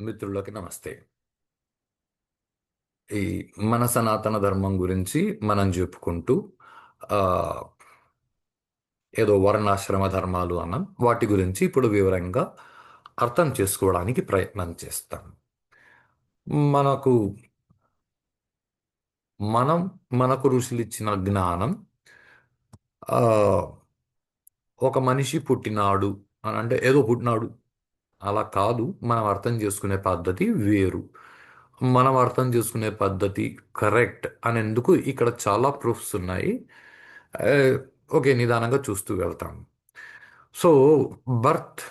మిత్రులకి నమస్తే. ఈ మన సనాతన ధర్మం గురించి మనం చెప్పుకుంటూ ఆహ్, ఏదో వర్ణాశ్రమ ధర్మాలు అన్నాం. వాటి గురించి ఇప్పుడు వివరంగా అర్థం చేసుకోవడానికి ప్రయత్నం చేస్తాం. మనకు మనం మనకు ఋషులిచ్చిన జ్ఞానం ఆహ్, ఒక మనిషి పుట్టినాడు అని అంటే ఏదో పుట్టినాడు అలా కాదు. మనం అర్థం చేసుకునే పద్ధతి వేరు. మనం అర్థం చేసుకునే పద్ధతి కరెక్ట్ అనేందుకు ఇక్కడ చాలా ప్రూఫ్స్ ఉన్నాయి. ఆహ్, ఓకే. నిదానంగా చూస్తూ వెళ్తాం. సో, బర్త్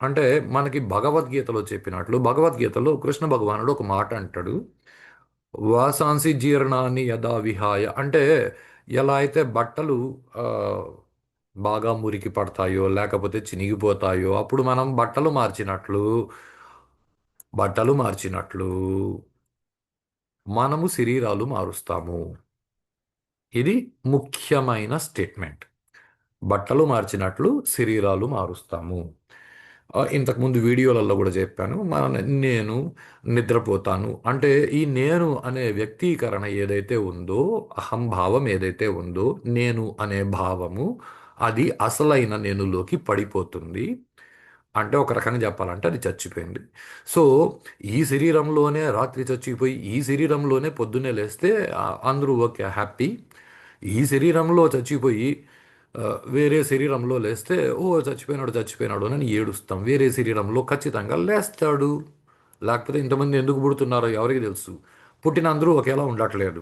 అంటే మనకి భగవద్గీతలో చెప్పినట్లు భగవద్గీతలో కృష్ణ భగవానుడు ఒక మాట అంటాడు. వాసాంసి జీర్ణాని యదా విహాయ అంటే ఎలా అయితే బట్టలు ఆహ్, బాగా మురికి పడతాయో లేకపోతే చినిగిపోతాయో అప్పుడు మనం బట్టలు మార్చినట్లు మనము శరీరాలు మారుస్తాము. ఇది ముఖ్యమైన స్టేట్మెంట్. బట్టలు మార్చినట్లు శరీరాలు మారుస్తాము. ఇంతకుముందు వీడియోలలో కూడా చెప్పాను. నేను నిద్రపోతాను. అంటే ఈ నేను అనే వ్యక్తీకరణ ఏదైతే ఉందో, అహంభావం ఏదైతే ఉందో, నేను అనే భావము అది అసలైన నేనులోకి పడిపోతుంది. అంటే ఒక రకంగా చెప్పాలంటే అది చచ్చిపోయింది. సో, ఈ శరీరంలోనే రాత్రి చచ్చిపోయి, ఈ శరీరంలోనే పొద్దున్నే లేస్తే అందరూ ఓకే హ్యాపీ. ఈ శరీరంలో చచ్చిపోయి వేరే శరీరంలో లేస్తే ఓ చచ్చిపోయినాడు చచ్చిపోయినాడు అని ఏడుస్తాం. వేరే శరీరంలో ఖచ్చితంగా లేస్తాడు. లేకపోతే ఇంతమంది ఎందుకు పుడుతున్నారో ఎవరికి తెలుసు. పుట్టిన అందరూ ఒకేలా ఉండట్లేదు.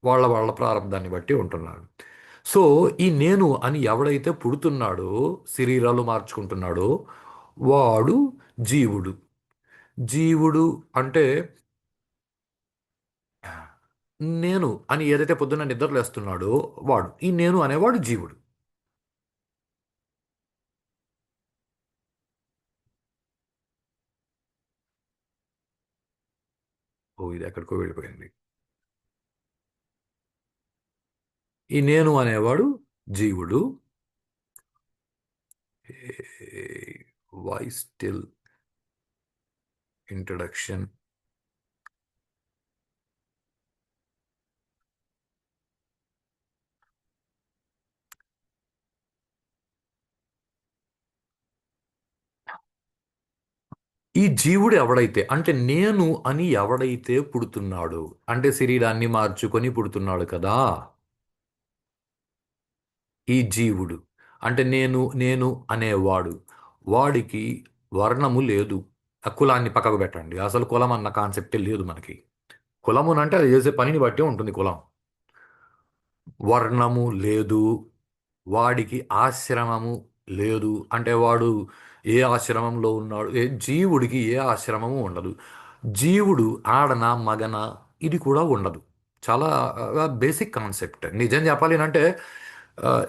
వాళ్ళ వాళ్ళ ప్రారంధాన్ని బట్టి ఉంటున్నారు. సో, ఈ నేను అని ఎవడైతే పుడుతున్నాడో, శరీరాలు మార్చుకుంటున్నాడో, వాడు జీవుడు. జీవుడు అంటే నేను అని ఏదైతే పొద్దున్న నిద్రలేస్తున్నాడో వాడు. ఈ నేను అనేవాడు జీవుడు. ఓ ఇది ఎక్కడికో వెళ్ళిపోయింది. ఈ నేను అనేవాడు జీవుడు. Voice still introduction. ఈ జీవుడు ఎవడైతే అంటే నేను అని ఎవడైతే పుడుతున్నాడో అంటే శరీరాన్ని మార్చుకొని పుడుతున్నాడు కదా ఈ జీవుడు అంటే నేను అనేవాడు వాడికి వర్ణము లేదు. ఆ కులాన్ని పక్కకు పెట్టండి. అసలు కులం అన్న కాన్సెప్టే లేదు మనకి. కులమునంటే అది చేసే పనిని బట్టే ఉంటుంది కులం. వర్ణము లేదు. వాడికి ఆశ్రమము లేదు. అంటే వాడు ఏ ఆశ్రమంలో ఉన్నాడు జీవుడికి ఏ ఆశ్రమము ఉండదు. జీవుడు ఆడన మగన ఇది కూడా ఉండదు. చాలా బేసిక్ కాన్సెప్ట్ నిజం చెప్పాలి అంటే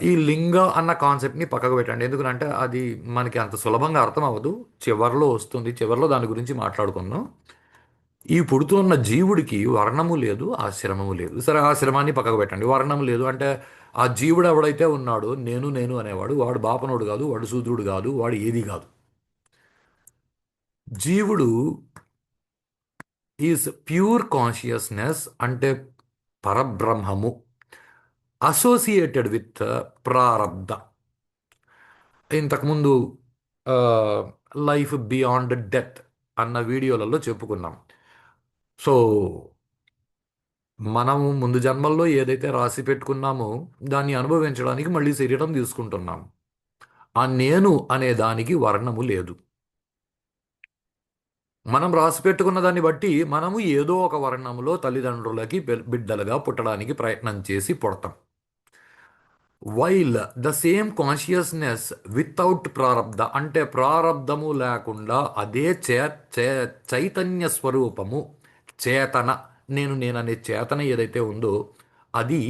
ఈ లింగ అన్న కాన్సెప్ట్ని పక్కకు పెట్టండి. ఎందుకంటే అది మనకి అంత సులభంగా అర్థం అవ్వదు. చివర్లో వస్తుంది. చివర్లో దాని గురించి మాట్లాడుకుందాం. ఈ పుడుతున్న జీవుడికి వర్ణము లేదు, ఆశ్రమము లేదు. సరే ఆశ్రమాన్ని పక్కకు పెట్టండి. వర్ణము లేదు అంటే ఆ జీవుడు ఎవడైతే ఉన్నాడో నేను అనేవాడు వాడు బాపనోడు కాదు, వాడు శూద్రుడు కాదు, వాడు ఏది కాదు. జీవుడు ఈజ్ ప్యూర్ కాన్షియస్నెస్ అంటే పరబ్రహ్మము అసోసియేటెడ్ విత్ ప్రారబ్ధ. ఇంతకుముందు లైఫ్ బియాండ్ డెత్ అన్న వీడియోలలో చెప్పుకున్నాం. సో మనం ముందు జన్మల్లో ఏదైతే రాసి పెట్టుకున్నామో దాన్ని అనుభవించడానికి మళ్ళీ శరీరం తీసుకుంటున్నాం. ఆ నేను అనే దానికి వర్ణము లేదు. మనం రాసి పెట్టుకున్న దాన్ని బట్టి మనము ఏదో ఒక వర్ణములో తల్లిదండ్రులకి బిడ్డలుగా పుట్టడానికి ప్రయత్నం చేసి పుడతాం. While the same consciousness without ప్రారబ్ధ అంటే ప్రారబ్ధము లేకుండా అదే చైతన్య స్వరూపము చేతన నేననే చేతన ఏదైతే ఉందో అది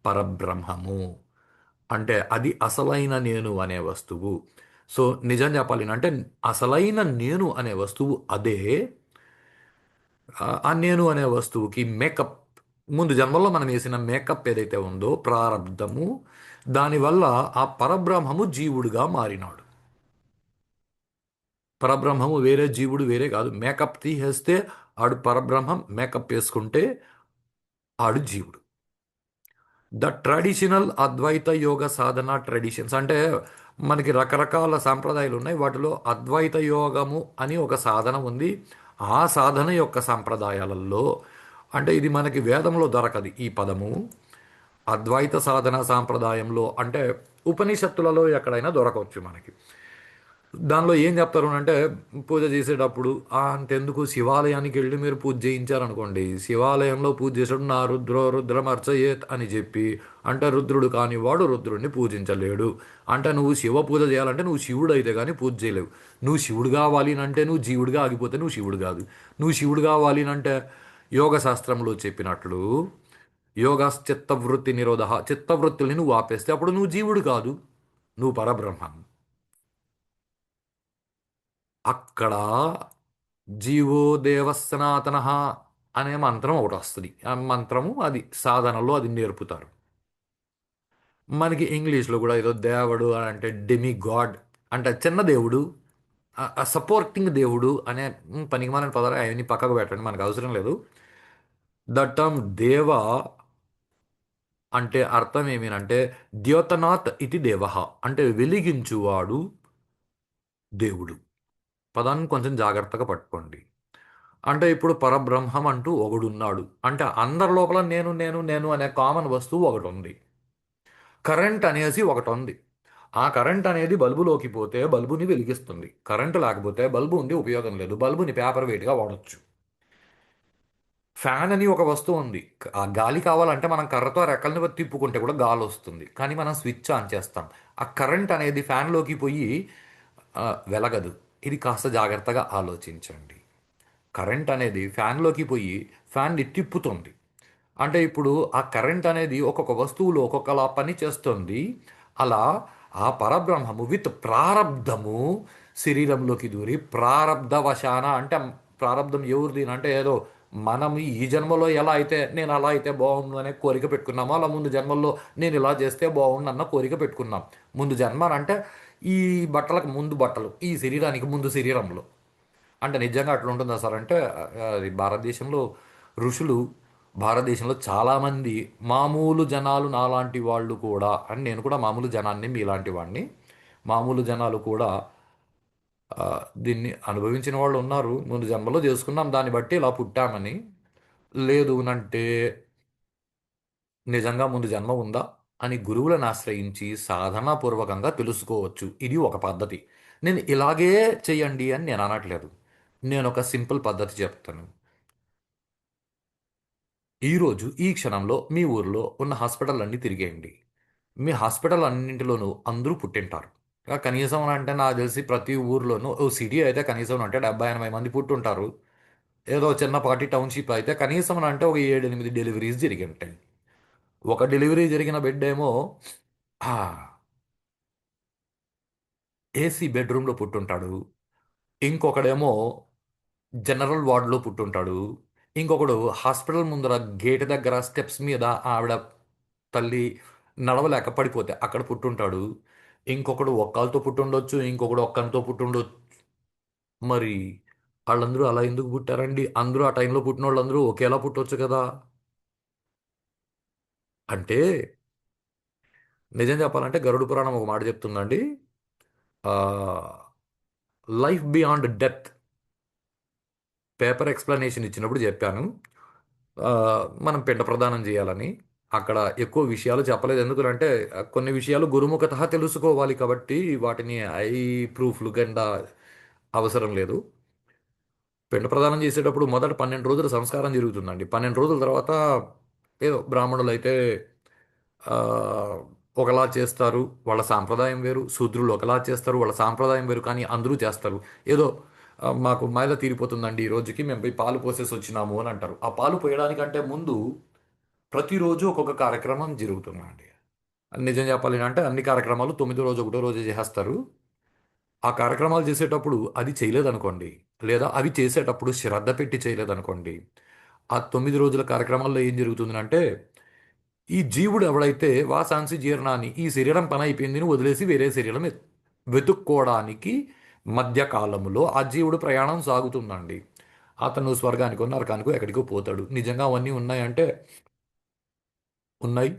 పరబ్రహ్మము. అంటే అది అసలైన నేను అనే వస్తువు. సో నిజం చెప్పాలి అంటే అసలైన నేను అనే వస్తువు అదే. ఆ నేను అనే వస్తువుకి మేకప్ ముందు జన్మల్లో మనం వేసిన మేకప్ ఏదైతే ఉందో ప్రారబ్ధము దానివల్ల ఆ పరబ్రహ్మము జీవుడిగా మారినాడు. పరబ్రహ్మము వేరే, జీవుడు వేరే కాదు. మేకప్ తీసేస్తే ఆడు పరబ్రహ్మం, మేకప్ వేసుకుంటే ఆడు జీవుడు. The traditional Advaita yoga Sadhana traditions అంటే మనకి రకరకాల సాంప్రదాయాలు ఉన్నాయి. వాటిలో అద్వైత యోగము అని ఒక సాధన ఉంది. ఆ సాధన యొక్క సాంప్రదాయాలలో అంటే ఇది మనకి వేదంలో దొరకదు ఈ పదము. అద్వైత సాధన సాంప్రదాయంలో అంటే ఉపనిషత్తులలో ఎక్కడైనా దొరకవచ్చు మనకి. దానిలో ఏం చెప్తారు అంటే పూజ చేసేటప్పుడు అంతెందుకు శివాలయానికి వెళ్ళి మీరు పూజ చేయించారనుకోండి, శివాలయంలో పూజ చేసేటప్పుడు నా రుద్రో రుద్రమర్చయేత్ అని చెప్పి అంటే రుద్రుడు కాని వాడు రుద్రుడిని పూజించలేడు. అంటే నువ్వు శివ పూజ చేయాలంటే నువ్వు శివుడు అయితే కానీ పూజ చేయలేవు. నువ్వు శివుడు కావాలి అంటే నువ్వు జీవుడిగా ఆగిపోతే నువ్వు శివుడు కాదు. నువ్వు శివుడు కావాలి అంటే యోగ శాస్త్రంలో చెప్పినట్లు యోగాశ్చిత్తవృత్తి నిరోధ, చిత్తవృత్తుల్ని నువ్వు ఆపేస్తే అప్పుడు నువ్వు జీవుడు కాదు, నువ్వు పరబ్రహ్మం. అక్కడ జీవో దేవ సనాతన అనే మంత్రం ఒకటి వస్తుంది. ఆ మంత్రము అది సాధనలో అది నేర్పుతారు. మనకి ఇంగ్లీష్లో కూడా ఏదో దేవుడు అని అంటే డెమి గాడ్ అంటే చిన్న దేవుడు, సపోర్టింగ్ దేవుడు అనే పనికిమాలిన పదాలు అవన్నీ పక్కకు పెట్టండి, మనకు అవసరం లేదు. ద టర్మ్ దేవ అంటే అర్థం ఏమేనంటే ద్యోతనాథ్ ఇది దేవ అంటే వెలిగించువాడు దేవుడు. పదాన్ని కొంచెం జాగ్రత్తగా పట్టుకోండి. అంటే ఇప్పుడు పరబ్రహ్మం అంటూ ఒకడున్నాడు అంటే అందరి లోపల నేను నేను నేను అనే కామన్ వస్తువు ఒకటి ఉంది. కరెంట్ అనేసి ఒకటి ఉంది. ఆ కరెంట్ అనేది బల్బులోకి పోతే బల్బుని వెలిగిస్తుంది. కరెంటు లేకపోతే బల్బు ఉండి ఉపయోగం లేదు. బల్బుని పేపర్ వెయిట్గా వాడొచ్చు. ఫ్యాన్ అని ఒక వస్తువు ఉంది. ఆ గాలి కావాలంటే మనం కర్రతో రెక్కల్ని తిప్పుకుంటే కూడా గాలి వస్తుంది. కానీ మనం స్విచ్ ఆన్ చేస్తాం. ఆ కరెంట్ అనేది ఫ్యాన్లోకి పోయి ఆ, వెలగదు. ఇది కాస్త జాగ్రత్తగా ఆలోచించండి. కరెంట్ అనేది ఫ్యాన్లోకి పోయి ఫ్యాన్ని తిప్పుతుంది. అంటే ఇప్పుడు ఆ కరెంట్ అనేది ఒక్కొక్క వస్తువులో ఒక్కొక్కలా పని చేస్తుంది. అలా ఆ పరబ్రహ్మము విత్ ప్రారబ్ధము శరీరంలోకి దూరి ప్రారబ్ధవశాన అంటే ప్రారబ్ధం ఎవరిది అంటే ఏదో మనం ఈ జన్మలో ఎలా అయితే నేను అలా అయితే బాగుండు అనే కోరిక పెట్టుకున్నామో అలా ముందు జన్మల్లో నేను ఇలా చేస్తే బాగుండు అన్న కోరిక పెట్టుకున్నాం. ముందు జన్మ అంటే ఈ బట్టలకు ముందు బట్టలు, ఈ శరీరానికి ముందు శరీరంలో. అంటే నిజంగా అట్లా ఉంటుందా సార్ అంటే అది భారతదేశంలో ఋషులు, భారతదేశంలో చాలామంది మామూలు జనాలు నాలాంటి వాళ్ళు కూడా అని నేను కూడా మామూలు జనాన్ని మీలాంటి వాడిని, మామూలు జనాలు కూడా ఆ, దీన్ని అనుభవించిన వాళ్ళు ఉన్నారు. ముందు జన్మలో చేసుకున్నాం దాన్ని బట్టి ఇలా పుట్టామని. లేదు అంటే నిజంగా ముందు జన్మ ఉందా అని గురువులను ఆశ్రయించి సాధనాపూర్వకంగా తెలుసుకోవచ్చు. ఇది ఒక పద్ధతి. నేను ఇలాగే చెయ్యండి అని నేను అనట్లేదు. నేను ఒక సింపుల్ పద్ధతి చెప్తాను. ఈరోజు ఈ క్షణంలో మీ ఊర్లో ఉన్న హాస్పిటల్ అన్నీ తిరిగేయండి. మీ హాస్పిటల్ అన్నింటిలోనూ అందరూ పుట్టింటారు. కనీసం అంటే నాకు తెలిసి ప్రతి ఊర్లోనూ ఓ సిటీ అయితే కనీసం అంటే 70-80 మంది పుట్టుంటారు. ఏదో చిన్నపాటి టౌన్షిప్ అయితే కనీసం అంటే ఒక 7-8 డెలివరీస్ జరిగి ఉంటాయి. ఒక డెలివరీ జరిగిన బెడ్ ఏమో ఆ, ఏసీ బెడ్రూమ్లో పుట్టుంటాడు. ఇంకొకడేమో జనరల్ వార్డులో పుట్టుంటాడు. ఇంకొకడు హాస్పిటల్ ముందర గేట్ దగ్గర స్టెప్స్ మీద ఆవిడ తల్లి నడవలేక పడిపోతే అక్కడ పుట్టుంటాడు. ఇంకొకడు ఒక్కలతో పుట్టుండొచ్చు, ఇంకొకడు ఒక్కనితో పుట్టుండొచ్చు. మరి వాళ్ళందరూ అలా ఎందుకు పుట్టారండి? అందరూ ఆ టైంలో పుట్టిన వాళ్ళందరూ ఒకేలా పుట్టొచ్చు కదా. అంటే నిజం చెప్పాలంటే గరుడ పురాణం ఒక మాట చెప్తుందండి. Life beyond death paper explanation ఇచ్చినప్పుడు చెప్పాను. ఆ, మనం పిండ ప్రదానం చేయాలని. అక్కడ ఎక్కువ విషయాలు చెప్పలేదు. ఎందుకంటే కొన్ని విషయాలు గురుముఖత తెలుసుకోవాలి కాబట్టి వాటిని ప్రూఫ్లు కింద అవసరం లేదు. పిండ ప్రదానం చేసేటప్పుడు మొదట 12 రోజులు సంస్కారం జరుగుతుందండి. 12 రోజుల తర్వాత ఏదో బ్రాహ్మణులు అయితే ఆ, ఒకలా చేస్తారు, వాళ్ళ సాంప్రదాయం వేరు. శూద్రులు ఒకలా చేస్తారు, వాళ్ళ సాంప్రదాయం వేరు. కానీ అందరూ చేస్తారు. ఏదో మాకు మైల తీరిపోతుందండి ఈ రోజుకి మేము పోయి పాలు పోసేసి వచ్చినాము అని అంటారు. ఆ పాలు పోయడానికంటే ముందు ప్రతిరోజు ఒక్కొక్క కార్యక్రమం జరుగుతుందండి. నిజం చెప్పాలి అంటే అన్ని కార్యక్రమాలు 9వ రోజు ఒకటో రోజు చేసేస్తారు. ఆ కార్యక్రమాలు చేసేటప్పుడు అది చేయలేదనుకోండి, లేదా అవి చేసేటప్పుడు శ్రద్ధ పెట్టి చేయలేదనుకోండి, ఆ 9 రోజుల కార్యక్రమాల్లో ఏం జరుగుతుందంటే ఈ జీవుడు ఎవడైతే వాసాంసి జీర్ణాన్ని ఈ శరీరం పని అయిపోయింది అని వదిలేసి వేరే శరీరం వెతుక్కోవడానికి మధ్యకాలములో ఆ జీవుడు ప్రయాణం సాగుతుందండి. అతను స్వర్గానికో నరకానికో ఎక్కడికో పోతాడు. నిజంగా అవన్నీ ఉన్నాయంటే ఉన్నాయి.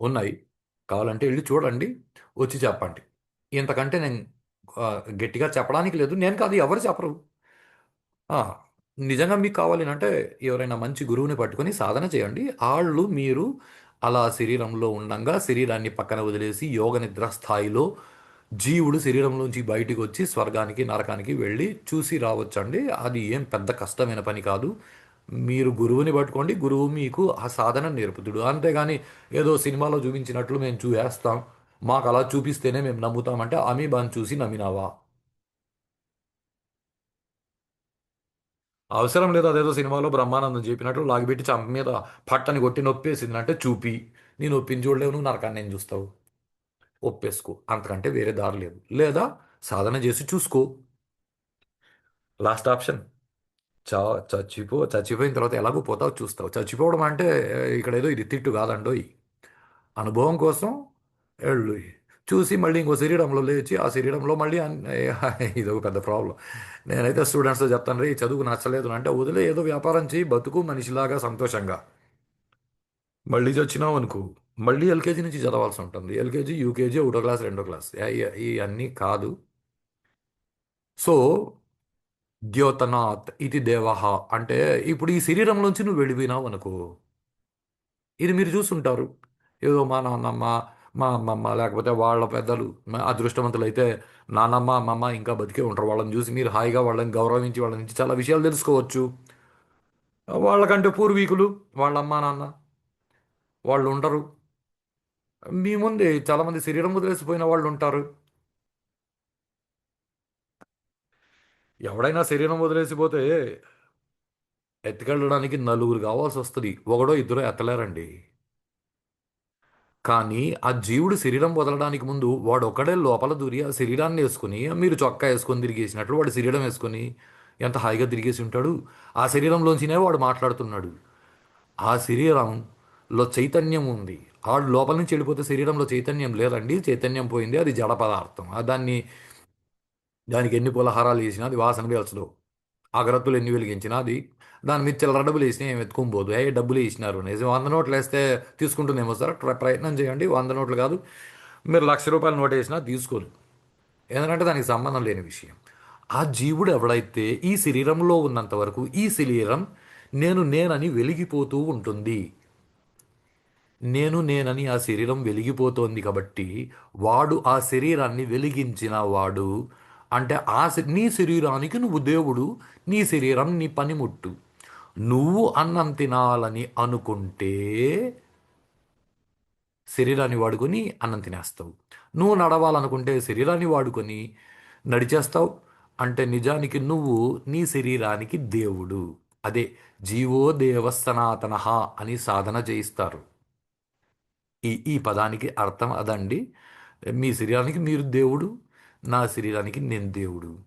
ఉన్నాయి. కావాలంటే ఎళ్లి చూడండి. వచ్చి చెప్పండి. ఇంతకంటే నేను గట్టిగా చెప్పడానికి లేదు. నేను కాదు, ఎవరు చెప్పరు. ఆ! నిజంగా మీకు కావాలనంటే ఎవరైనా మంచి గురువుని పట్టుకొని సాధన చేయండి. ఆళ్ళు మీరు అలా శరీరంలో ఉండంగా శరీరాన్ని పక్కన వదిలేసి యోగ నిద్ర స్థాయిలో జీవుడు శరీరంలోంచి బయటికొచ్చి స్వర్గానికి, నరకానికి వెళ్ళి చూసి రావచ్చండి. అది ఏం పెద్ద కష్టమైన పని కాదు. మీరు గురువుని పట్టుకోండి. గురువు మీకు ఆ సాధన నేర్పుతుడు. అంతేగాని ఏదో సినిమాలో చూపించినట్లు మేము చూసేస్తాం. మాకలా చూపిస్తేనే మేము నమ్ముతామంటే అమీబాను చూసి నమ్మినావా? అవసరం లేదు. అదేదో సినిమాలో బ్రహ్మానందం చెప్పినట్లు లాగిపెట్టి చంప మీద పట్టని కొట్టి నొప్పేసింది అంటే చూపి. నీ నొప్పిని చూడలేవు, నువ్వు నరకాన్ని ఏం చూస్తావు? ఒప్పేసుకో. అంతకంటే వేరే దారి లేదు. లేదా సాధన చేసి చూసుకో. Last option. చా చచ్చిపోయిన తర్వాత ఎలాగో పోతావు చూస్తావు. చచ్చిపోవడం అంటే ఇక్కడ ఏదో ఇది తిట్టు కాదండోయ్. అనుభవం కోసం ఎళ్ళు. చూసి మళ్ళీ ఇంకో శరీరంలో లేచి ఆ శరీరంలో మళ్ళీ ఇదొక పెద్ద ప్రాబ్లం. నేనైతే స్టూడెంట్స్తో చెప్తాను రే చదువు నచ్చలేదు అంటే వదిలే ఏదో వ్యాపారం చేయి బతుకు మనిషిలాగా సంతోషంగా. మళ్ళీ చచ్చినావు అనుకో మళ్ళీ ఎల్కేజీ నుంచి చదవాల్సి ఉంటుంది. ఎల్కేజీ యూకేజీ ఒకటో క్లాస్ రెండో క్లాస్ ఇవన్నీ కాదు. సో ద్యోతనాత్ ఇది దేవహ అంటే ఇప్పుడు ఈ శరీరంలోంచి నువ్వు వెళ్ళిపోయినావు అనుకో. ఇది మీరు చూసుంటారు. ఏదో మా నాన్నమ్మ, మా అమ్మమ్మ లేకపోతే వాళ్ళ పెద్దలు అదృష్టవంతులైతే నానమ్మ, అమ్మమ్మ ఇంకా బతికే ఉంటారు. వాళ్ళని చూసి మీరు హాయిగా వాళ్ళని గౌరవించి వాళ్ళ నుంచి చాలా విషయాలు తెలుసుకోవచ్చు. వాళ్ళకంటే పూర్వీకులు, వాళ్ళ అమ్మా నాన్న వాళ్ళు ఉండరు. మీ ముందే చాలామంది శరీరం వదిలేసిపోయిన వాళ్ళు ఉంటారు. ఎవడైనా శరీరం వదిలేసిపోతే ఎత్తుకెళ్ళడానికి నలుగురు కావాల్సి వస్తుంది. ఒకడో ఇద్దరో ఎత్తలేరండి. కానీ ఆ జీవుడు శరీరం వదలడానికి ముందు వాడు ఒక్కడే లోపల దూరి ఆ శరీరాన్ని వేసుకుని మీరు చొక్కా వేసుకొని తిరిగేసినట్లు వాడు శరీరం వేసుకొని ఎంత హాయిగా తిరిగేసి ఉంటాడు. ఆ శరీరంలోంచినే వాడు మాట్లాడుతున్నాడు. ఆ శరీరంలో చైతన్యం ఉంది. ఆడు లోపల నుంచి వెళ్ళిపోతే శరీరంలో చైతన్యం లేదండి. చైతన్యం పోయింది. అది జడ పదార్థం. దానికి ఎన్ని పులహారాలు వేసినా అది వాసన పీల్చదు. అగరత్తులు ఎన్ని వెలిగించినా అది దాని మీద చిల్లర డబ్బులు వేసినా ఏం ఎత్తుకోబోదు. డబ్బులు వేసినారు అనేసి 100 నోట్లు వేస్తే తీసుకుంటుందేమో సార్. ప్రయత్నం చేయండి. 100 నోట్లు కాదు, మీరు ₹1,00,000 నోట్ వేసినా తీసుకోరు. ఎందుకంటే దానికి సంబంధం లేని విషయం. ఆ జీవుడు ఎవడైతే ఈ శరీరంలో ఉన్నంత వరకు ఈ శరీరం నేనని వెలిగిపోతూ ఉంటుంది. నేనని ఆ శరీరం వెలిగిపోతోంది కాబట్టి వాడు ఆ శరీరాన్ని వెలిగించిన వాడు అంటే నీ శరీరానికి నువ్వు దేవుడు. నీ శరీరం నీ పనిముట్టు. నువ్వు అన్నం తినాలని అనుకుంటే శరీరాన్ని వాడుకొని అన్నం తినేస్తావు. నువ్వు నడవాలనుకుంటే శరీరాన్ని వాడుకొని నడిచేస్తావు. అంటే నిజానికి నువ్వు నీ శరీరానికి దేవుడు. అదే జీవో దేవ సనాతన అని సాధన చేయిస్తారు. ఈ పదానికి అర్థం అదండి. మీ శరీరానికి మీరు దేవుడు, నా శరీరానికి నేను దేవుడు.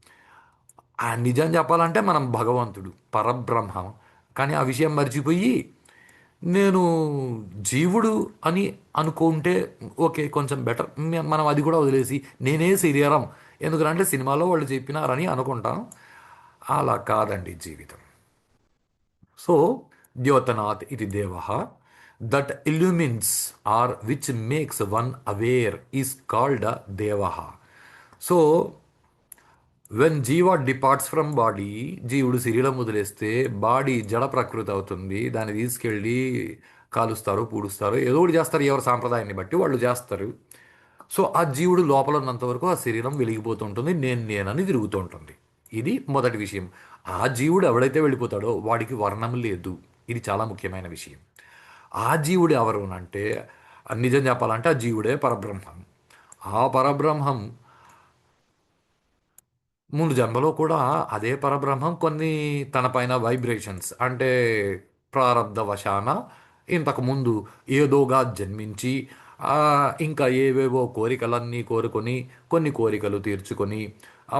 ఆ నిజం చెప్పాలంటే మనం భగవంతుడు పరబ్రహ్మం. కానీ ఆ విషయం మర్చిపోయి నేను జీవుడు అని అనుకుంటే ఓకే కొంచెం బెటర్. మనం అది కూడా వదిలేసి నేనే శరీరం ఎందుకంటే సినిమాలో వాళ్ళు చెప్పినారని అనుకుంటాం. అలా కాదండి జీవితం. సో ద్యోతనాథ్ ఇది deva that illumines or which makes one aware is called deva. So when jiva departs from body జీవుడు శరీరం వదిలేస్తే బాడీ జడ ప్రకృతి అవుతుంది. దాన్ని తీసుకెళ్ళి కాలుస్తారు, పూడుస్తారు, ఏదో ఒకటి చేస్తారు. ఎవరి సాంప్రదాయాన్ని బట్టి వాళ్ళు చేస్తారు. సో ఆ జీవుడు లోపల ఉన్నంత వరకు ఆ శరీరం వెలిగిపోతూ ఉంటుంది. నేనని తిరుగుతూ ఉంటుంది. ఇది మొదటి విషయం. ఆ జీవుడు ఎవడైతే వెళ్ళిపోతాడో వాడికి వర్ణం లేదు. ఇది చాలా ముఖ్యమైన విషయం. ఆ జీవుడు ఎవరు అంటే నిజం చెప్పాలంటే ఆ జీవుడే పరబ్రహ్మం. ఆ పరబ్రహ్మం ముందు జన్మలో కూడా అదే పరబ్రహ్మం కొన్ని తన పైన వైబ్రేషన్స్ అంటే ప్రారబ్ధవశాన ఇంతకుముందు ఏదోగా జన్మించి ఇంకా ఏవేవో కోరికలన్నీ కోరుకొని కొన్ని కోరికలు తీర్చుకొని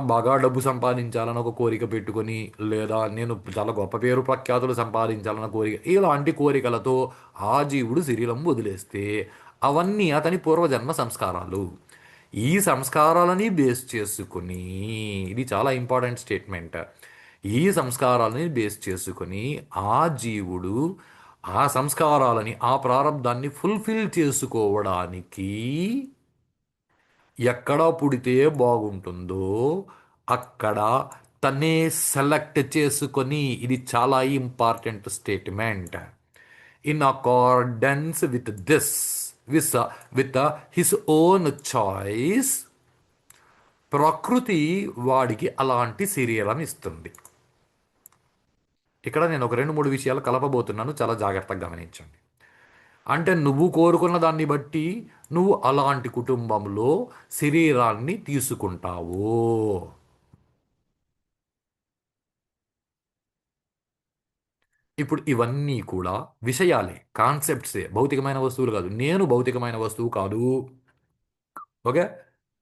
బాగా డబ్బు సంపాదించాలని ఒక కోరిక పెట్టుకొని లేదా నేను చాలా గొప్ప పేరు ప్రఖ్యాతులు సంపాదించాలన్న కోరిక ఇలాంటి కోరికలతో ఆ జీవుడు శరీరం వదిలేస్తే అవన్నీ అతని పూర్వజన్మ సంస్కారాలు. ఈ సంస్కారాలని బేస్ చేసుకుని, ఇది చాలా ఇంపార్టెంట్ స్టేట్మెంట్. ఈ సంస్కారాలని బేస్ చేసుకుని ఆ జీవుడు ఆ సంస్కారాలని, ఆ ప్రారంధాన్ని ఫుల్ఫిల్ చేసుకోవడానికి ఎక్కడ పుడితే బాగుంటుందో అక్కడ తనే సెలెక్ట్ చేసుకొని, ఇది చాలా important statement. In accordance with this, with with his own choice, ప్రకృతి వాడికి అలాంటి శరీరం ఇస్తుంది. ఇక్కడ నేను ఒక రెండు మూడు విషయాలు కలపబోతున్నాను, చాలా జాగ్రత్తగా గమనించండి. అంటే నువ్వు కోరుకున్న దాన్ని బట్టి నువ్వు అలాంటి కుటుంబంలో శరీరాన్ని తీసుకుంటావు. ఇప్పుడు ఇవన్నీ కూడా విషయాలే, కాన్సెప్ట్సే, భౌతికమైన వస్తువులు కాదు. నేను భౌతికమైన వస్తువు కాదు. ఓకే.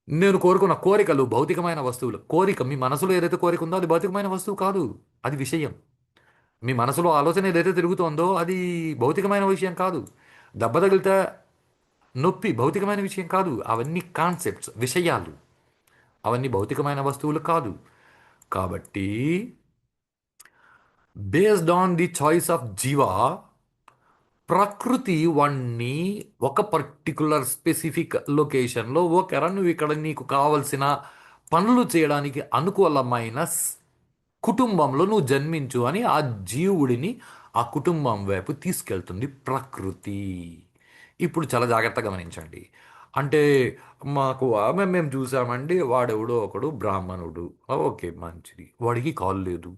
నేను కోరుకున్న కోరికలు భౌతికమైన వస్తువులు. కోరిక, మీ మనసులో ఏదైతే కోరిక ఉందో అది భౌతికమైన వస్తువు కాదు, అది విషయం. మీ మనసులో ఆలోచన ఏదైతే తిరుగుతోందో అది భౌతికమైన విషయం కాదు. దెబ్బ తగిలితే నొప్పి భౌతికమైన విషయం కాదు. అవన్నీ కాన్సెప్ట్స్, విషయాలు. అవన్నీ భౌతికమైన వస్తువులు కాదు. కాబట్టి based on the choice of jiva, ప్రకృతి వాణ్ణి ఒక పర్టికులర్ స్పెసిఫిక్ లొకేషన్లో, ఓకేరా నువ్వు ఇక్కడ నీకు కావలసిన పనులు చేయడానికి అనుకూలమైన కుటుంబంలో నువ్వు జన్మించు అని ఆ జీవుడిని ఆ కుటుంబం వైపు తీసుకెళ్తుంది ప్రకృతి. ఇప్పుడు చాలా జాగ్రత్తగా గమనించండి. అంటే మాకు మేము చూసామండి, వాడెవడో ఒకడు బ్రాహ్మణుడు. ఓకే, మంచిది. వాడికి కాళ్ళు లేదు.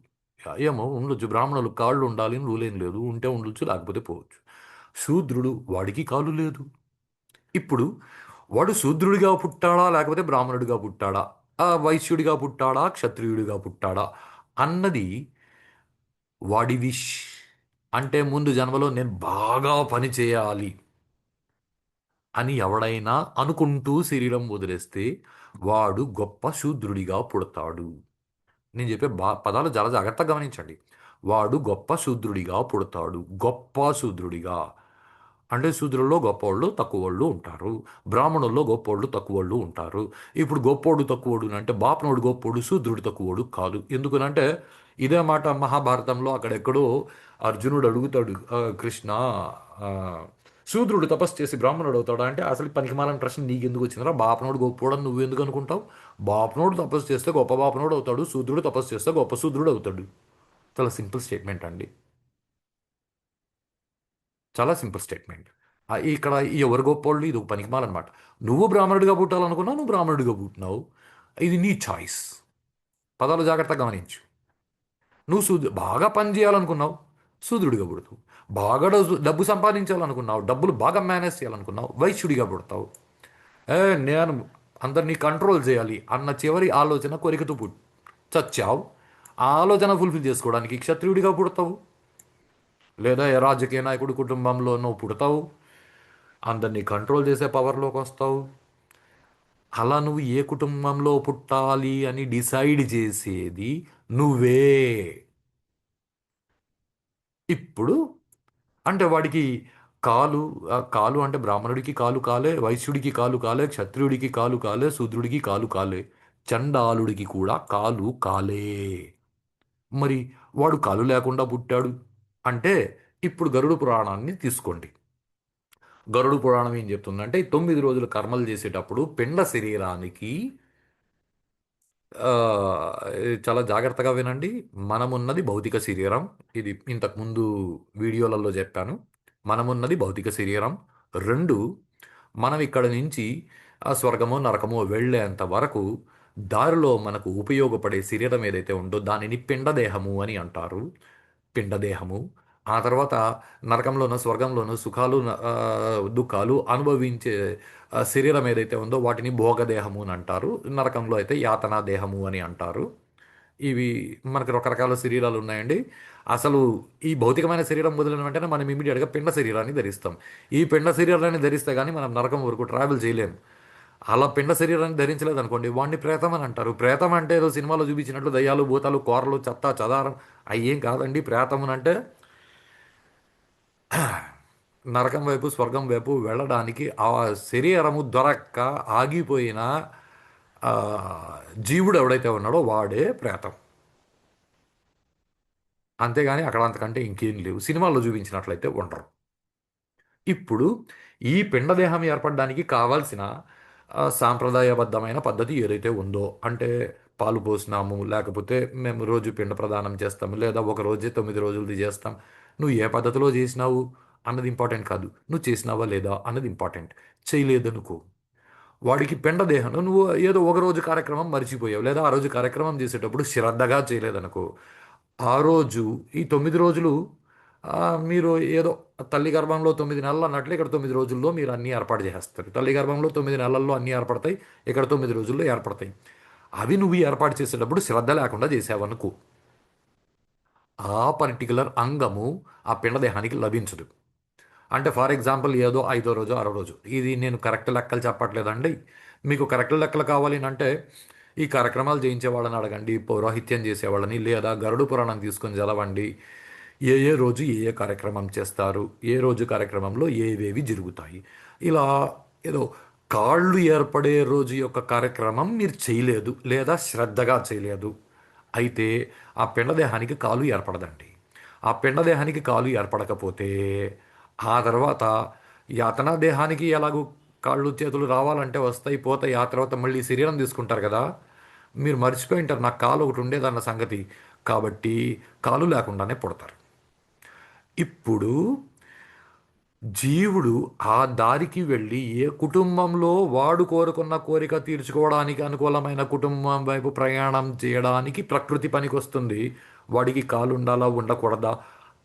ఏమో ఉండొచ్చు, బ్రాహ్మణులకు కాళ్ళు ఉండాలి అని రూలేం లేదు. ఉంటే ఉండొచ్చు, లేకపోతే పోవచ్చు. శూద్రుడు, వాడికి కాళ్ళు లేదు. ఇప్పుడు వాడు శూద్రుడిగా పుట్టాడా లేకపోతే బ్రాహ్మణుడిగా పుట్టాడా, ఆ వైశ్యుడిగా పుట్టాడా క్షత్రియుడిగా పుట్టాడా అన్నది వాడి విష్. అంటే ముందు జన్మలో నేను బాగా పని చేయాలి అని ఎవడైనా అనుకుంటూ శరీరం వదిలేస్తే వాడు గొప్ప శూద్రుడిగా పుడతాడు. నేను చెప్పే పదాలు చాలా జాగ్రత్తగా గమనించండి. వాడు గొప్ప శూద్రుడిగా పుడతాడు. గొప్ప శూద్రుడిగా. అంటే శూద్రుల్లో గొప్పవాళ్ళు తక్కువవాళ్ళు ఉంటారు, బ్రాహ్మణుల్లో గొప్పోళ్ళు తక్కువవాళ్ళు ఉంటారు. ఇప్పుడు గొప్పోడు తక్కువోడు అంటే బాపనోడు గొప్పోడు, శూద్రుడు తక్కువోడు కాదు. ఎందుకనంటే ఇదే మాట మహాభారతంలో అక్కడెక్కడో అర్జునుడు అడుగుతాడు, కృష్ణ, ఆ, శూద్రుడు తపస్సు చేసి బ్రాహ్మణుడు అవుతాడా అంటే, అసలు పనికిమాలని ప్రశ్న నీకెందుకు వచ్చిందిరా, బాపనోడు గొప్పోడు అని నువ్వెందుకు అనుకుంటావు? బాపనోడు తపస్సు చేస్తే గొప్ప బాపనోడు అవుతాడు, శూద్రుడు తపస్సు చేస్తే గొప్ప శూద్రుడు అవుతాడు. చాలా సింపుల్ స్టేట్మెంట్ అండి. చాలా సింపుల్ స్టేట్మెంట్. ఇక్కడ ఎవరు గొప్పోళ్ళు, ఇది ఒక పనికిమాలన్నమాట. నువ్వు బ్రాహ్మణుడిగా పుట్టాలనుకున్నావు, నువ్వు బ్రాహ్మణుడిగా పుట్టినావు. ఇది నీ చాయిస్. పదాలు జాగ్రత్తగా గమనించు. నువ్వు బాగా పని చేయాలనుకున్నావు, శూద్రుడిగా పుడతావు. బాగా డబ్బు సంపాదించాలనుకున్నావు, డబ్బులు బాగా మేనేజ్ చేయాలనుకున్నావు, వైశ్యుడిగా పుడతావు. ఏ నేను అందరినీ కంట్రోల్ చేయాలి అన్న చివరి ఆలోచన కోరికతో చచ్చావు. ఆ ఆలోచన ఫుల్ఫిల్ చేసుకోవడానికి క్షత్రియుడిగా పుడతావు, లేదా ఏ రాజకీయ నాయకుడి కుటుంబంలో నువ్వు పుడతావు, అందరినీ కంట్రోల్ చేసే పవర్లోకి వస్తావు. అలా నువ్వు ఏ కుటుంబంలో పుట్టాలి అని డిసైడ్ చేసేది నువ్వే. ఇప్పుడు అంటే వాడికి కాలు, కాలు అంటే బ్రాహ్మణుడికి కాలు కాలే, వైశ్యుడికి కాలు కాలే, క్షత్రియుడికి కాలు కాలే, శూద్రుడికి కాలు కాలే, చండాలుడికి కూడా కాలు కాలే. మరి వాడు కాలు లేకుండా పుట్టాడు అంటే, ఇప్పుడు గరుడు పురాణాన్ని తీసుకోండి. గరుడు పురాణం ఏం చెప్తుందంటే, 9 రోజులు కర్మలు చేసేటప్పుడు పిండ శరీరానికి, ఆ, చాలా జాగ్రత్తగా వినండి. మనమున్నది భౌతిక శరీరం. ఇది ఇంతకుముందు వీడియోలలో చెప్పాను. మనమున్నది భౌతిక శరీరం. రెండు, మనం ఇక్కడ నుంచి ఆ స్వర్గమో నరకమో వెళ్ళేంత వరకు దారిలో మనకు ఉపయోగపడే శరీరం ఏదైతే ఉందో దానిని పిండదేహము అని అంటారు. పిండదేహము. ఆ తర్వాత నరకంలోనూ స్వర్గంలోనూ సుఖాలు, దుఃఖాలు అనుభవించే శరీరం ఏదైతే ఉందో వాటిని భోగదేహము అని అంటారు. నరకంలో అయితే యాతనా దేహము అని అంటారు. ఇవి మనకి రకరకాల శరీరాలు ఉన్నాయండి. అసలు ఈ భౌతికమైన శరీరం వదిలిన వెంటనే మనం ఇమీడియట్గా పిండ శరీరాన్ని ధరిస్తాం. ఈ పిండ శరీరాన్ని ధరిస్తే కానీ మనం నరకం వరకు ట్రావెల్ చేయలేం. అలా పిండ శరీరాన్ని ధరించలేదు అనుకోండి, వాడిని ప్రేతం అని అంటారు. ప్రేతం అంటే ఏదో సినిమాలో చూపించినట్లు దయ్యాలు భూతాలు కోరలు చెత్త చదారం అయ్యేం కాదండి. ప్రేతం అంటే నరకం వైపు స్వర్గం వైపు వెళ్ళడానికి ఆ శరీరము దొరక్క ఆగిపోయిన ఆ, జీవుడు ఎవడైతే ఉన్నాడో వాడే ప్రేతం. అంతేగాని అక్కడ అంతకంటే ఇంకేం లేవు, సినిమాల్లో చూపించినట్లయితే ఉండరు. ఇప్పుడు ఈ పిండదేహం ఏర్పడడానికి కావాల్సిన సాంప్రదాయబద్ధమైన పద్ధతి ఏదైతే ఉందో, అంటే పాలు పోసినాము, లేకపోతే మేము రోజు పిండ ప్రదానం చేస్తాము, లేదా ఒక రోజే 9 రోజులది చేస్తాం. నువ్వు ఏ పద్ధతిలో చేసినావు అన్నది ఇంపార్టెంట్ కాదు, నువ్వు చేసినావా లేదా అన్నది ఇంపార్టెంట్. చేయలేదనుకో, వాడికి పిండదేహం, నువ్వు ఏదో ఒక రోజు కార్యక్రమం మర్చిపోయావు, లేదా ఆ రోజు కార్యక్రమం చేసేటప్పుడు శ్రద్ధగా చేయలేదనుకో, ఆ రోజు ఈ 9 రోజులు ఆ, మీరు ఏదో తల్లి గర్భంలో 9 నెలలు అన్నట్లు ఇక్కడ 9 రోజుల్లో మీరు అన్నీ ఏర్పాటు చేసేస్తారు. తల్లి గర్భంలో 9 నెలల్లో అన్నీ ఏర్పడతాయి, ఇక్కడ 9 రోజుల్లో ఏర్పడతాయి. అవి నువ్వు ఏర్పాటు చేసేటప్పుడు శ్రద్ధ లేకుండా చేసావనుకో, ఆ పర్టికులర్ అంగము ఆ పిండదేహానికి లభించదు. అంటే ఫర్ ఎగ్జాంపుల్ ఏదో 5వ రోజు 6వ రోజు, ఇది నేను కరెక్ట్ లెక్కలు చెప్పట్లేదండి. మీకు కరెక్ట్ లెక్కలు కావాలి అంటే ఈ కార్యక్రమాలు చేయించే వాళ్ళని అడగండి, పౌరోహిత్యం చేసేవాళ్ళని, లేదా గరుడు పురాణం తీసుకొని చదవండి. ఏ ఏ రోజు ఏ ఏ కార్యక్రమం చేస్తారు, ఏ రోజు కార్యక్రమంలో ఏవేవి జరుగుతాయి. ఇలా ఏదో కాళ్ళు ఏర్పడే రోజు యొక్క కార్యక్రమం మీరు చేయలేదు, లేదా శ్రద్ధగా చేయలేదు, అయితే ఆ పిండదేహానికి కాలు ఏర్పడదండి. ఆ పిండదేహానికి కాలు ఏర్పడకపోతే ఆ తర్వాత యాతనా దేహానికి ఎలాగో కాళ్ళు చేతులు రావాలంటే వస్తాయి, పోతాయి. ఆ తర్వాత మళ్ళీ శరీరం తీసుకుంటారు కదా, మీరు మర్చిపోయి ఉంటారు నాకు కాలు ఒకటి ఉండేదన్న సంగతి. కాబట్టి కాలు లేకుండానే పుడతారు. ఇప్పుడు జీవుడు ఆ దారికి వెళ్ళి ఏ కుటుంబంలో వాడు కోరుకున్న కోరిక తీర్చుకోవడానికి అనుకూలమైన కుటుంబం వైపు ప్రయాణం చేయడానికి ప్రకృతి పనికొస్తుంది. వాడికి కాలు ఉండాలా ఉండకూడదా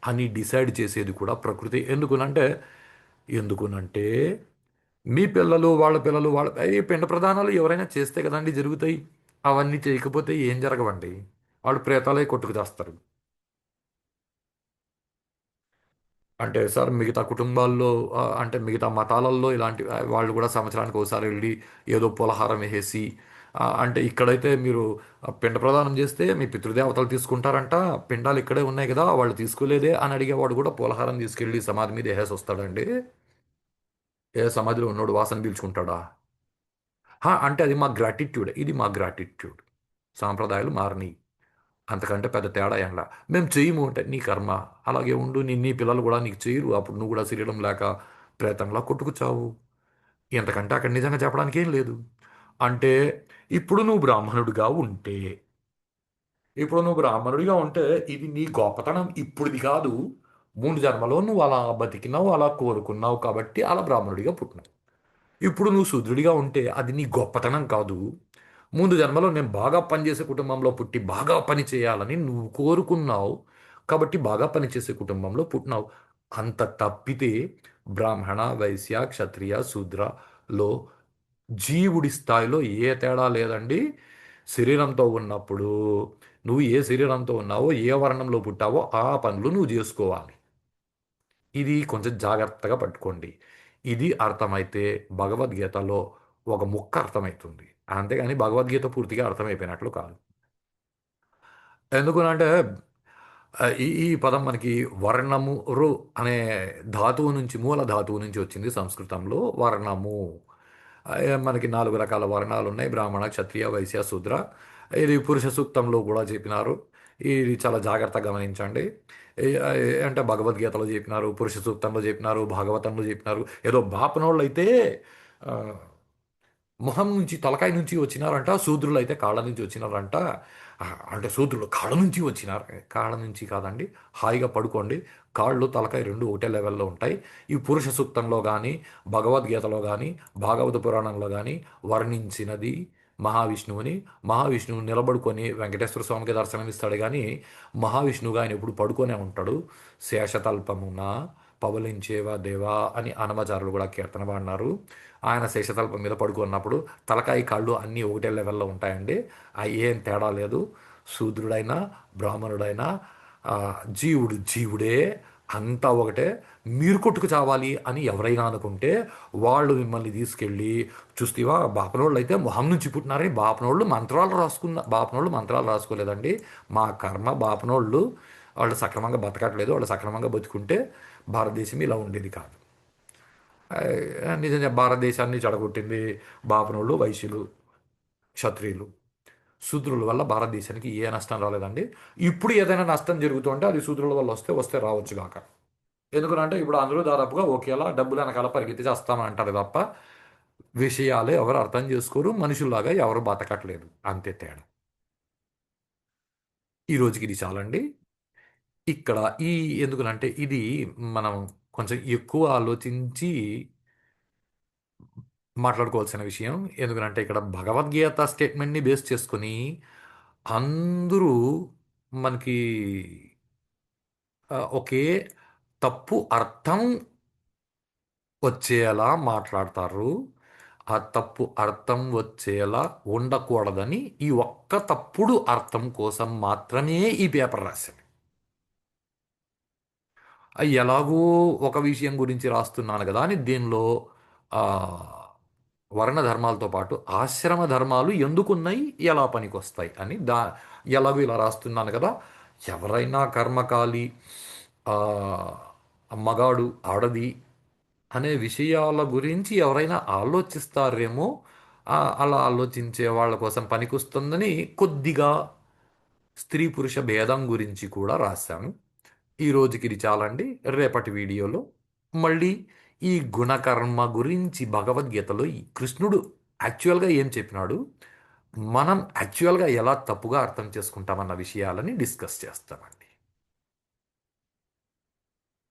అని డిసైడ్ చేసేది కూడా ప్రకృతి. ఎందుకునంటే మీ పిల్లలు వాళ్ళ పిల్లలు వాళ్ళ ఈ పిండ ప్రదానాలు ఎవరైనా చేస్తే కదండి జరుగుతాయి. అవన్నీ చేయకపోతే ఏం జరగవండి, వాళ్ళు ప్రేతాలే కొట్టుకు చేస్తారు. అంటే సార్ మిగతా కుటుంబాల్లో అంటే మిగతా మతాలలో ఇలాంటి వాళ్ళు కూడా సంవత్సరానికి ఒకసారి వెళ్ళి ఏదో పులహారం వేసేసి అంటే ఇక్కడైతే మీరు పిండ ప్రదానం చేస్తే మీ పితృదేవతలు తీసుకుంటారంట, పిండాలు ఇక్కడే ఉన్నాయి కదా వాళ్ళు తీసుకోలేదే అని అడిగేవాడు కూడా పులహారం తీసుకెళ్ళి సమాధి మీద వేసేసి వస్తాడండి. ఏ సమాధిలో ఉన్నోడు వాసన పీల్చుకుంటాడా? అంటే అది మా గ్రాటిట్యూడ్, ఇది మా గ్రాటిట్యూడ్. సాంప్రదాయాలు మారినాయి, అంతకంటే పెద్ద తేడా ఏంలా. మేము చెయ్యము అంటే నీ కర్మ, అలాగే ఉండు. నీ పిల్లలు కూడా నీకు చేయరు, అప్పుడు నువ్వు కూడా శరీరం లేక ప్రేతంలా కొట్టుకు చావు. ఎంతకంటే అక్కడ నిజంగా చెప్పడానికి ఏం లేదు. అంటే ఇప్పుడు నువ్వు బ్రాహ్మణుడిగా ఉంటే ఇప్పుడు నువ్వు బ్రాహ్మణుడిగా ఉంటే ఇది నీ గొప్పతనం ఇప్పుడుది కాదు. 3 జన్మలో నువ్వు అలా బతికినావు, అలా కోరుకున్నావు కాబట్టి అలా బ్రాహ్మణుడిగా పుట్టినావు. ఇప్పుడు నువ్వు శూద్రుడిగా ఉంటే అది నీ గొప్పతనం కాదు. ముందు జన్మలో నేను బాగా పనిచేసే కుటుంబంలో పుట్టి బాగా పని చేయాలని నువ్వు కోరుకున్నావు కాబట్టి బాగా పనిచేసే కుటుంబంలో పుట్టినావు. అంత తప్పితే బ్రాహ్మణ వైశ్య క్షత్రియ శూద్రలో జీవుడి స్థాయిలో ఏ తేడా లేదండి. శరీరంతో ఉన్నప్పుడు నువ్వు ఏ శరీరంతో ఉన్నావో ఏ వర్ణంలో పుట్టావో ఆ పనులు నువ్వు చేసుకోవాలి. ఇది కొంచెం జాగ్రత్తగా పట్టుకోండి. ఇది అర్థమైతే భగవద్గీతలో ఒక ముక్క అర్థమవుతుంది, అంతేగాని భగవద్గీత పూర్తిగా అర్థమైపోయినట్లు కాదు. ఎందుకనంటే ఈ పదం మనకి వర్ణము రు అనే ధాతువు నుంచి, మూల ధాతువు నుంచి వచ్చింది సంస్కృతంలో. వర్ణము మనకి 4 రకాల వర్ణాలు ఉన్నాయి: బ్రాహ్మణ క్షత్రియ వైశ్య శూద్ర. ఇది పురుష సూక్తంలో కూడా చెప్పినారు. ఇది చాలా జాగ్రత్తగా గమనించండి. అంటే భగవద్గీతలో చెప్పినారు, పురుష సూక్తంలో చెప్పినారు, భాగవతంలో చెప్పినారు. ఏదో బాపనోళ్ళు అయితే ఆ, మొహం నుంచి తలకాయ నుంచి వచ్చినారంట, శూద్రులు అయితే కాళ్ళ నుంచి వచ్చినారంట. ఆ, అంటే శూద్రులు కాళ్ళ నుంచి వచ్చినారు, కాళ్ళ నుంచి కాదండి. హాయిగా పడుకోండి, కాళ్ళు తలకాయ రెండు ఒకటే లెవెల్లో ఉంటాయి. ఈ పురుష సూక్తంలో కానీ భగవద్గీతలో కానీ భాగవత పురాణంలో కానీ వర్ణించినది మహావిష్ణువుని. మహావిష్ణువు నిలబడుకొని వెంకటేశ్వర స్వామికి దర్శనమిస్తాడు కానీ మహావిష్ణువుగా ఆయన ఎప్పుడు పడుకొనే ఉంటాడు. శేషతల్పమున పవలించేవా దేవా అని అన్నమాచారులు కూడా కీర్తన పాడినారు. ఆయన శేషతల్పం మీద పడుకున్నప్పుడు తలకాయ కాళ్ళు అన్నీ ఒకటే లెవెల్లో ఉంటాయండి. ఏం తేడా లేదు. శూద్రుడైనా బ్రాహ్మణుడైనా ఆ, జీవుడు జీవుడే, అంతా ఒకటే. మీరు కొట్టుకు చావాలి అని ఎవరైనా అనుకుంటే వాళ్ళు మిమ్మల్ని తీసుకెళ్ళి, చూస్తేవా బాపనోళ్ళు అయితే మొహం నుంచి పుట్టినారని బాపనోళ్ళు మంత్రాలు రాసుకోలేదండి. మా కర్మ బాపనోళ్ళు వాళ్ళు సక్రమంగా బతకట్లేదు, వాళ్ళు సక్రమంగా బతుకుంటే భారతదేశం ఇలా ఉండేది కాదు. నిజంగా భారతదేశాన్ని చెడగొట్టింది బాపనోళ్ళు, వైశ్యులు, క్షత్రియులు, శూద్రుల వల్ల భారతదేశానికి ఏ నష్టం రాలేదండి. ఇప్పుడు ఏదైనా నష్టం జరుగుతుంటే అది శూద్రుల వల్ల వస్తే వస్తే రావచ్చు కాక. ఎందుకంటే ఇప్పుడు అందరూ దాదాపుగా ఒకేలా డబ్బులు వెనకాల పరిగెత్తి చేస్తామంటారు తప్ప విషయాలు ఎవరు అర్థం చేసుకోరు, మనుషుల్లాగా ఎవరు బతకట్లేదు, అంతే తేడా. ఈ రోజుకి ఇది చాలండి. ఇక్కడ ఈ ఎందుకనంటే ఇది మనం కొంచెం ఎక్కువ ఆలోచించి మాట్లాడుకోవాల్సిన విషయం. ఎందుకంటే ఇక్కడ భగవద్గీత స్టేట్మెంట్ని బేస్ చేసుకొని అందరూ మనకి ఒకే తప్పు అర్థం వచ్చేలా మాట్లాడతారు. ఆ తప్పు అర్థం వచ్చేలా ఉండకూడదని ఈ ఒక్క తప్పుడు అర్థం కోసం మాత్రమే ఈ పేపర్ రాశాను. ఎలాగో ఒక విషయం గురించి రాస్తున్నాను కదా అని దీనిలో ఆ, వర్ణ ధర్మాలతో పాటు ఆశ్రమ ధర్మాలు ఎందుకున్నాయి, ఎలా పనికొస్తాయి అని ఎలాగో ఇలా రాస్తున్నాను కదా. ఎవరైనా కర్మకాలి, ఆ, మగాడు ఆడది అనే విషయాల గురించి ఎవరైనా ఆలోచిస్తారేమో, అలా ఆలోచించే వాళ్ళ కోసం పనికొస్తుందని కొద్దిగా స్త్రీ పురుష భేదం గురించి కూడా రాశాను. ఈ రోజుకి ఇది చాలండి. రేపటి వీడియోలో మళ్ళీ ఈ గుణకర్మ గురించి భగవద్గీతలో ఈ కృష్ణుడు యాక్చువల్గా ఏం చెప్పినాడు, మనం యాక్చువల్గా ఎలా తప్పుగా అర్థం చేసుకుంటామన్న విషయాలని డిస్కస్ చేస్తామండి.